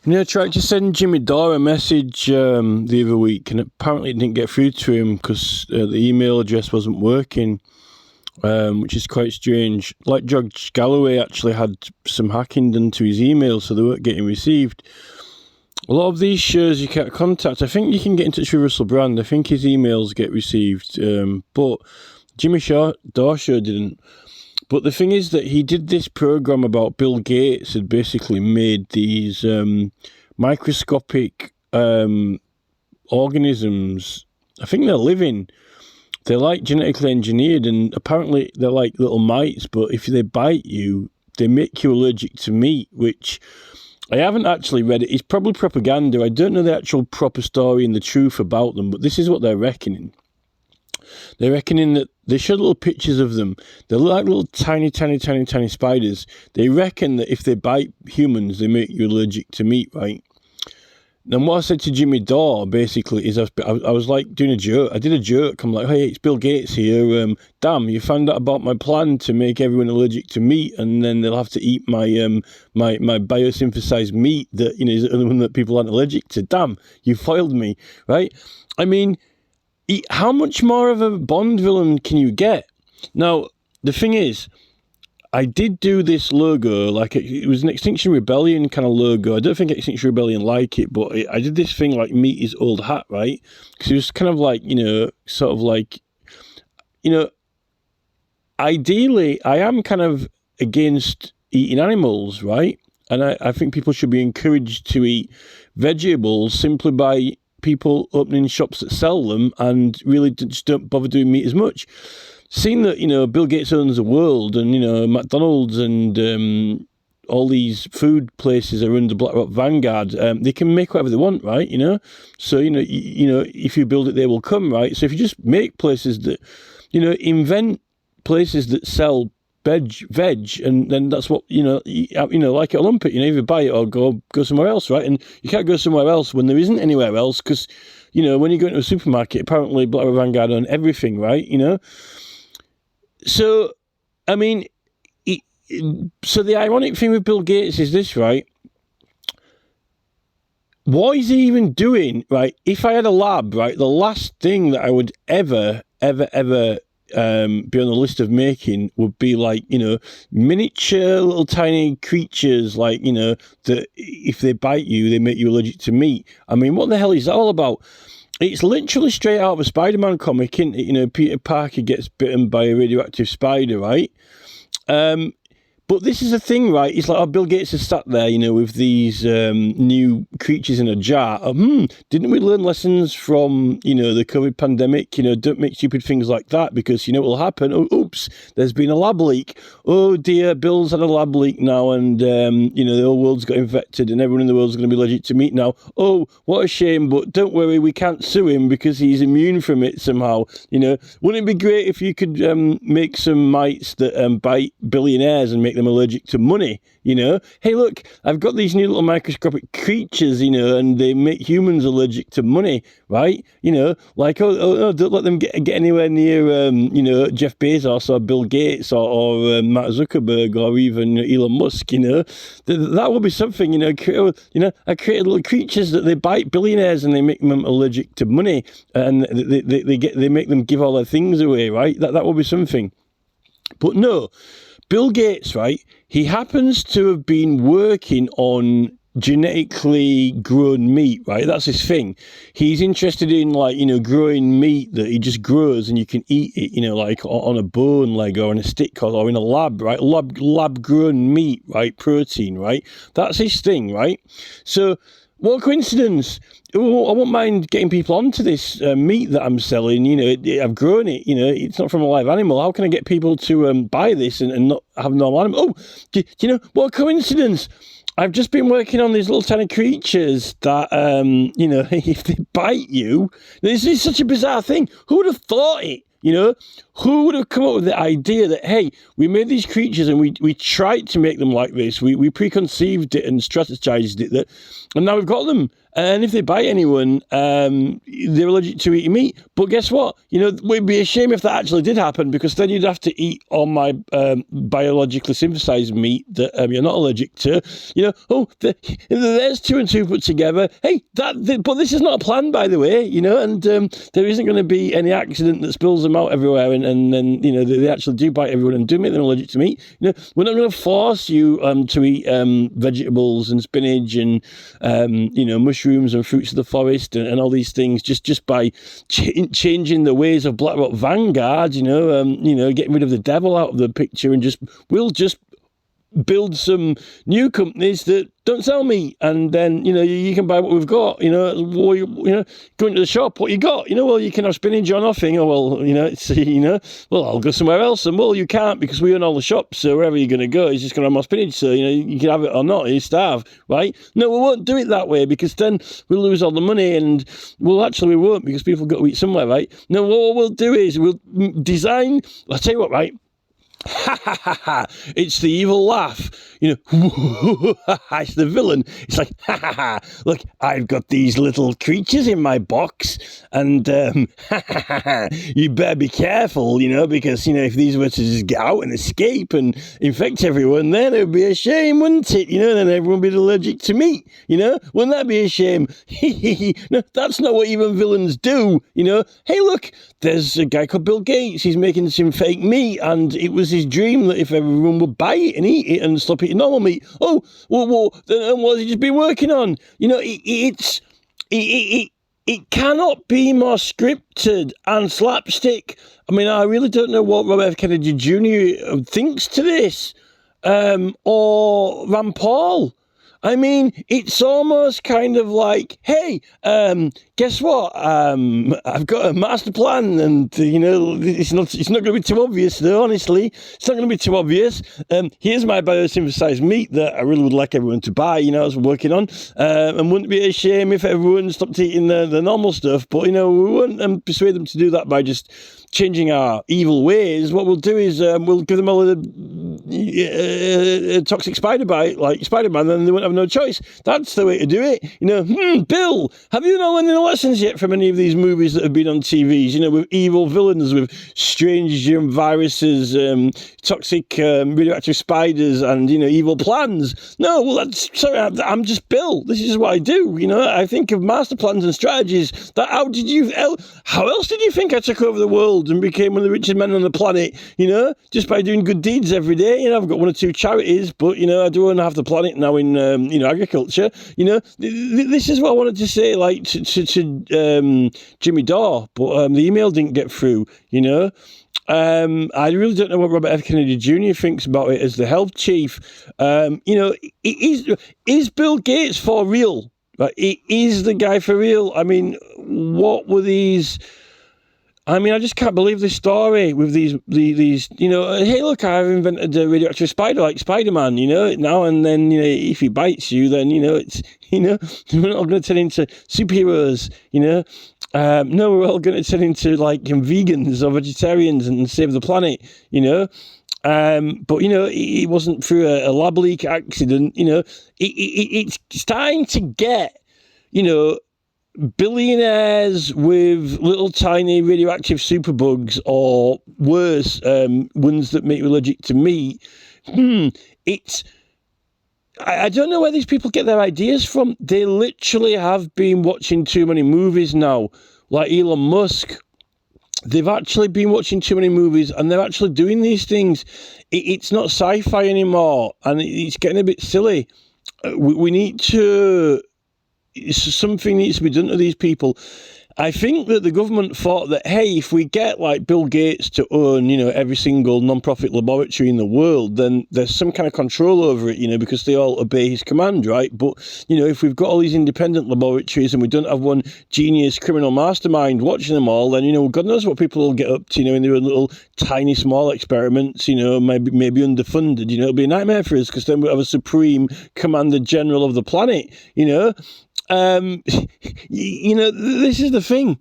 Yeah, I tried to send Jimmy Dore a message the other week, and apparently it didn't get through to him because the email address wasn't working, which is quite strange. Like George Galloway actually had some hacking done to his email, so they weren't getting received. A lot of these shows you can't contact. I think you can get in touch with Russell Brand. I think his emails get received, but Jimmy Dore show didn't. But the thing is that he did this program about Bill Gates had basically made these microscopic organisms. I think they're living. They're like genetically engineered, and apparently they're like little mites, but if they bite you, they make you allergic to meat, which I haven't actually read it. It's probably propaganda. I don't know the actual proper story and the truth about them, but this is what they're reckoning. They're reckoning that they showed little pictures of them. They're like little tiny spiders. They reckon that if they bite humans, they make you allergic to meat, right? And what I said to Jimmy Dore, basically, is I was like doing a joke. I did a joke. I'm like, hey, it's Bill Gates here. Damn, you found out about my plan to make everyone allergic to meat, and then they'll have to eat my biosynthesized meat that, is the only one that people aren't allergic to. Damn, you foiled me, right? I mean, how much more of a Bond villain can you get? Now, the thing is, I did do this logo, like it was an Extinction Rebellion kind of logo. I don't think Extinction Rebellion like it, but I did this thing like meat is old hat, right? Because it was kind of like, sort of like, ideally, I am kind of against eating animals, right? And I think people should be encouraged to eat vegetables simply by people opening shops that sell them and really just don't bother doing meat as much. Seeing that, Bill Gates owns the world and, McDonald's and all these food places are under BlackRock Vanguard, they can make whatever they want, right? So, if you build it, they will come, right? So if you just make places that, invent places that sell veg, and then that's what, like at Olympic, either buy it or go somewhere else, right? And you can't go somewhere else when there isn't anywhere else because, when you go into a supermarket, apparently BlackRock Vanguard own everything, right? So, I mean, so the ironic thing with Bill Gates is this, right? What is he even doing, right? If I had a lab, right, the last thing that I would ever be on the list of making would be like, miniature little tiny creatures like, that if they bite you, they make you allergic to meat. I mean, what the hell is that all about? It's literally straight out of a Spider-Man comic, isn't it? Peter Parker gets bitten by a radioactive spider, right? But this is the thing, right? It's like, Bill Gates has sat there, with these new creatures in a jar. Didn't we learn lessons from, the COVID pandemic? Don't make stupid things like that because, what will happen? Oh, oops, there's been a lab leak. Oh, dear, Bill's had a lab leak now and, the whole world's got infected and everyone in the world's going to be allergic to meat now. Oh, what a shame, but don't worry, we can't sue him because he's immune from it somehow. Wouldn't it be great if you could make some mites that bite billionaires and make them allergic to money? Hey, look, I've got these new little microscopic creatures, and they make humans allergic to money, right? Like, oh don't let them get anywhere near, Jeff Bezos or Bill Gates or Mark Zuckerberg or even Elon Musk, that would be something, I created little creatures that they bite billionaires and they make them allergic to money and they make them give all their things away, right? That would be something. But no, Bill Gates, right, he happens to have been working on genetically grown meat, right? That's his thing. He's interested in, growing meat that he just grows and you can eat it, like on a bone leg or on a stick or in a lab, right? Lab grown meat, right? Protein, right? That's his thing, right? So, what a coincidence. I won't mind getting people onto this meat that I'm selling. I've grown it. It's not from a live animal. How can I get people to buy this and not have normal animal? Oh, do you know, what a coincidence. I've just been working on these little tiny creatures that, if they bite you, this is such a bizarre thing. Who would have thought it? who would have come up with the idea that, hey, we made these creatures and we tried to make them like this. We preconceived it and strategized it, and now we've got them. And if they bite anyone, they're allergic to eating meat. But guess what? It would be a shame if that actually did happen, because then you'd have to eat all my biologically synthesized meat that you're not allergic to. There's 2 and 2 put together. Hey, but this is not a plan, by the way. And there isn't going to be any accident that spills them out everywhere, and then they actually do bite everyone and do make them allergic to meat. We're not going to force you to eat vegetables and spinach and mushrooms and fruits of the forest and all these things just by changing the ways of BlackRock Vanguard, getting rid of the devil out of the picture, and we'll just build some new companies that don't sell meat, and then you can buy what we've got. Go into the shop, what you got. Well, you can have spinach or nothing. Well, I'll go somewhere else, and well, you can't because we own all the shops. So wherever you're going to go, it's just going to have more spinach. So you can have it or not. You starve, right? No, we won't do it that way, because then we'll lose all the money, and we won't, because people got to eat somewhere, right? No, what we'll do is we'll design. I'll tell you what, right? Ha ha ha ha! It's the evil laugh. It's the villain. It's like, ha ha ha! Look, I've got these little creatures in my box, and ha ha ha! You better be careful, because if these were to just get out and escape and infect everyone, then it would be a shame, wouldn't it? Then everyone would be allergic to meat. Wouldn't that be a shame? No, that's not what even villains do. Hey, look, there's a guy called Bill Gates. He's making some fake meat, and it was his dream that if everyone would buy it and eat it and stop eating normal meat. Oh, well, then what has he just been working on? It cannot be more scripted and slapstick. I really don't know what Robert F. Kennedy Jr. thinks to this, or Rand Paul. It's almost kind of like, hey, guess what? I've got a master plan, and it's not going to be too obvious, though. Honestly, it's not going to be too obvious. Here's my biosynthesized meat that I really would like everyone to buy. I was working on, and wouldn't it be a shame if everyone stopped eating the normal stuff. But we won't persuade them to do that by just changing our evil ways. What we'll do is we'll give them all a toxic spider bite, like Spider-Man, and they won't have no choice. That's the way to do it. Bill, have you not learned any lessons yet from any of these movies that have been on TVs? With evil villains, with strange viruses, toxic radioactive spiders, and evil plans. No, well, I'm just Bill. This is what I do. I think of master plans and strategies. How else did you think I took over the world and became one of the richest men on the planet? Just by doing good deeds every day. I've got 1 or 2 charities, but I do own half the planet now in agriculture. This is what I wanted to say, like to Jimmy Dore, but the email didn't get through. I really don't know what Robert F. Kennedy Jr. thinks about it as the health chief. Is Bill Gates for real? Is the guy for real? What were these? I just can't believe this story with these, hey, look, I've invented a radioactive spider like Spider-Man, now and then, if he bites you, then, it's, we're not all going to turn into superheroes, no, we're all going to turn into, like, vegans or vegetarians and save the planet, but, it wasn't through a lab leak accident, it's starting to get, billionaires with little tiny radioactive superbugs, or worse, ones that make you allergic to meat. I don't know where these people get their ideas from. They literally have been watching too many movies now, like Elon Musk. They've actually been watching too many movies, and they're actually doing these things. It's not sci-fi anymore, and it's getting a bit silly. We need to... Something needs to be done to these people. I think that the government thought that, hey, if we get like Bill Gates to own, every single non-profit laboratory in the world, then there's some kind of control over it, because they all obey his command, right? But, if we've got all these independent laboratories and we don't have one genius criminal mastermind watching them all, then, God knows what people will get up to, in their little tiny small experiments, maybe underfunded, it'll be a nightmare for us, because then we'll have a supreme commander general of the planet, this is the thing.